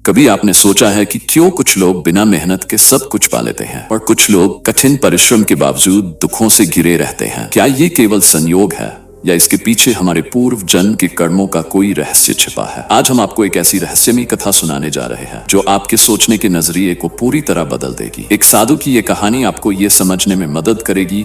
कभी आपने सोचा है कि क्यों कुछ लोग बिना मेहनत के सब कुछ पा लेते हैं और कुछ लोग कठिन परिश्रम के बावजूद दुखों से घिरे रहते हैं? क्या ये केवल संयोग है या इसके पीछे हमारे पूर्व जन्म के कर्मों का कोई रहस्य छिपा है? आज हम आपको एक ऐसी रहस्यमयी कथा सुनाने जा रहे हैं जो आपके सोचने के नजरिए को पूरी तरह बदल देगी। एक साधु की ये कहानी आपको ये समझने में मदद करेगी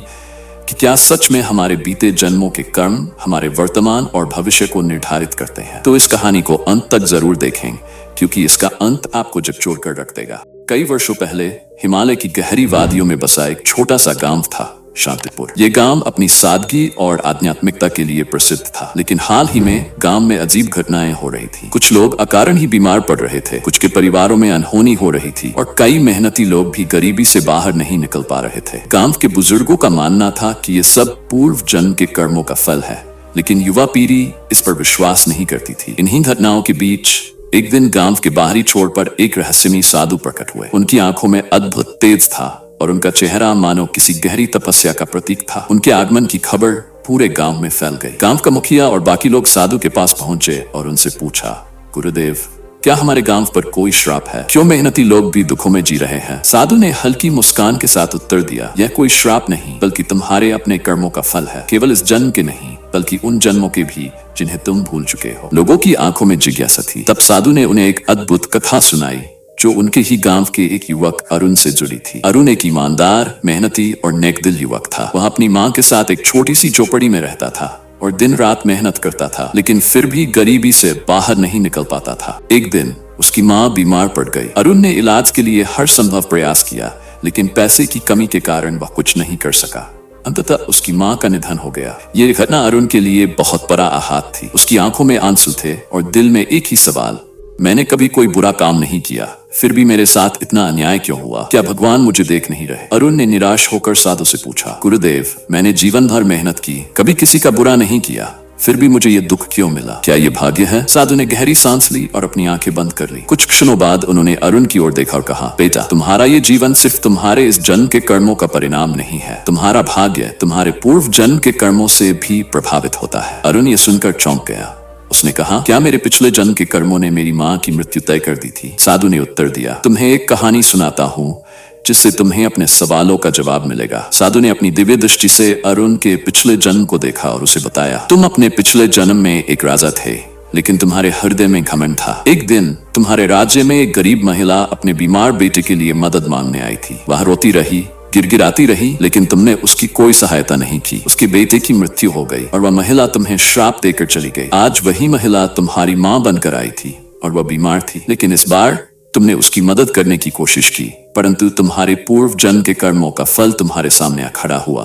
कि क्या सच में हमारे बीते जन्मों के कर्म हमारे वर्तमान और भविष्य को निर्धारित करते हैं। तो इस कहानी को अंत तक जरूर देखें क्योंकि इसका अंत आपको झकझोर कर रख देगा। कई वर्षों पहले हिमालय की गहरी वादियों में बसा एक छोटा सा गांव था, शांतिपुर। ये गांव अपनी सादगी और आध्यात्मिकता के लिए प्रसिद्ध था, लेकिन हाल ही में गांव में अजीब घटनाएं हो रही थी। कुछ लोग अकारण ही बीमार पड़ रहे थे, कुछ के परिवारों में अनहोनी हो रही थी और कई मेहनती लोग भी गरीबी से बाहर नहीं निकल पा रहे थे। गांव के बुजुर्गों का मानना था कि ये सब पूर्व जन्म के कर्मों का फल है, लेकिन युवा पीढ़ी इस पर विश्वास नहीं करती थी। इन्हीं घटनाओं के बीच एक दिन गांव के बाहरी छोर पर एक रहस्यमयी साधु प्रकट हुए। उनकी आंखों में अद्भुत तेज था और उनका चेहरा मानो किसी गहरी तपस्या का प्रतीक था। उनके आगमन की खबर पूरे गांव में फैल गई। गांव का मुखिया और बाकी लोग साधु के पास पहुंचे और उनसे पूछा, गुरुदेव, क्या हमारे गांव पर कोई श्राप है? क्यों मेहनती लोग भी दुखों में जी रहे हैं? साधु ने हल्की मुस्कान के साथ उत्तर दिया, यह कोई श्राप नहीं बल्कि तुम्हारे अपने कर्मों का फल है। केवल इस जन्म के नहीं बल्कि उन जन्मों के भी जिन्हें तुम भूल चुके हो। लोगों की आंखों में जिज्ञासा थी। तब साधु ने उन्हें एक अद्भुत कथा सुनाई जो उनके ही गांव के एक युवक अरुण से जुड़ी थी। अरुण एक ईमानदार, मेहनती और नेकदिल युवक था। वह अपनी माँ के साथ एक छोटी सी झोपड़ी में रहता था और दिन रात मेहनत करता था, लेकिन फिर भी गरीबी से बाहर नहीं निकल पाता था। एक दिन उसकी माँ बीमार पड़ गई। अरुण ने इलाज के लिए हर संभव प्रयास किया, लेकिन पैसे की कमी के कारण वह कुछ नहीं कर सका। अंततः उसकी माँ का निधन हो गया। ये घटना अरुण के लिए बहुत बड़ा आघात थी। उसकी आंखों में आंसू थे और दिल में एक ही सवाल, मैंने कभी कोई बुरा काम नहीं किया, फिर भी मेरे साथ इतना अन्याय क्यों हुआ? क्या भगवान मुझे देख नहीं रहे? अरुण ने निराश होकर साधु से पूछा, गुरुदेव, मैंने जीवन भर मेहनत की, कभी किसी का बुरा नहीं किया, फिर भी मुझे ये दुख क्यों मिला? क्या ये भाग्य है? साधु ने गहरी सांस ली और अपनी आंखें बंद कर ली। कुछ क्षणों बाद उन्होंने अरुण की ओर देखा और कहा, बेटा, तुम्हारा ये जीवन सिर्फ तुम्हारे इस जन्म के कर्मों का परिणाम नहीं है। तुम्हारा भाग्य तुम्हारे पूर्व जन्म के कर्मों से भी प्रभावित होता है। अरुण ये सुनकर चौंक गया। उसने कहा, क्या मेरे पिछले जन्म के कर्मों ने मेरी माँ की मृत्यु तय कर दी थी? साधु ने उत्तर दिया, तुम्हें एक कहानी सुनाता हूँ जिससे तुम्हें अपने सवालों का जवाब मिलेगा। साधु ने अपनी दिव्य दृष्टि से अरुण के पिछले जन्म को देखा और उसे बताया, तुम अपने पिछले जन्म में एक राजा थे, लेकिन तुम्हारे हृदय में घमंड था। एक दिन तुम्हारे राज्य में एक गरीब महिला अपने बीमार बेटे के लिए मदद मांगने आई थी। वह रोती रही, गिड़गिड़ाती रही, लेकिन तुमने उसकी कोई सहायता नहीं की। उसके बेटे की मृत्यु हो गई और वह महिला तुम्हें श्राप देकर चली गई। आज वही महिला तुम्हारी माँ बनकर आई थी और वह बीमार थी, लेकिन इस बार तुमने उसकी मदद करने की कोशिश की, परंतु तुम्हारे पूर्व जन्म के कर्मों का फल तुम्हारे सामने खड़ा हुआ।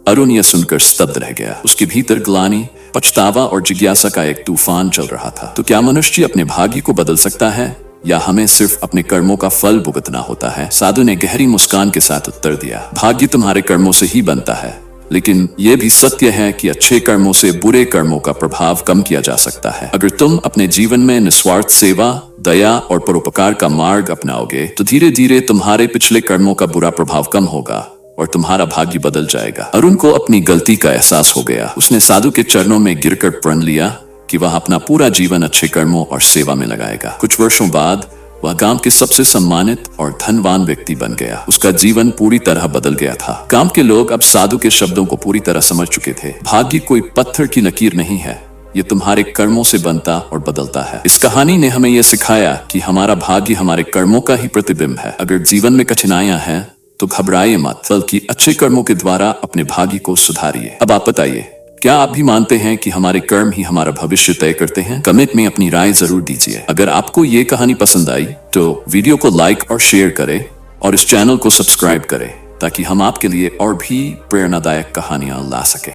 अरुण यह सुनकर स्तब्ध रह गया। उसके भीतर ग्लानि, पछतावा और जिज्ञासा का एक तूफान चल रहा था। तो क्या मनुष्य अपने भाग्य को बदल सकता है या हमें सिर्फ अपने कर्मों का फल भुगतना होता है? साधु ने गहरी मुस्कान के साथ उत्तर दिया, भाग्य तुम्हारे कर्मों से ही बनता है, लेकिन यह भी सत्य है कि अच्छे कर्मों से बुरे कर्मों का प्रभाव कम किया जा सकता है। अगर तुम अपने जीवन में निस्वार्थ सेवा, दया और परोपकार का मार्ग अपनाओगे तो धीरे धीरे तुम्हारे पिछले कर्मों का बुरा प्रभाव कम होगा और तुम्हारा भाग्य बदल जाएगा। अरुण को अपनी गलती का एहसास हो गया। उसने साधु के चरणों में गिरकर प्रण लिया कि वह अपना पूरा जीवन अच्छे कर्मों और सेवा में लगाएगा। कुछ वर्षों बाद वह गांव के सबसे सम्मानित और धनवान व्यक्ति बन गया। उसका जीवन पूरी तरह बदल गया था। गांव के लोग अब साधु के शब्दों को पूरी तरह समझ चुके थे। भाग्य कोई पत्थर की लकीर नहीं है, ये तुम्हारे कर्मों से बनता और बदलता है। इस कहानी ने हमें यह सिखाया कि हमारा भाग्य हमारे कर्मों का ही प्रतिबिंब है। अगर जीवन में कठिनाइयां हैं तो घबराइए मत, बल्कि अच्छे कर्मों के द्वारा अपने भाग्य को सुधारिए। अब आप बताइए, क्या आप भी मानते हैं कि हमारे कर्म ही हमारा भविष्य तय करते हैं? कमेंट में अपनी राय जरूर दीजिए। अगर आपको ये कहानी पसंद आई तो वीडियो को लाइक और शेयर करें और इस चैनल को सब्सक्राइब करें ताकि हम आपके लिए और भी प्रेरणादायक कहानियां ला सकें।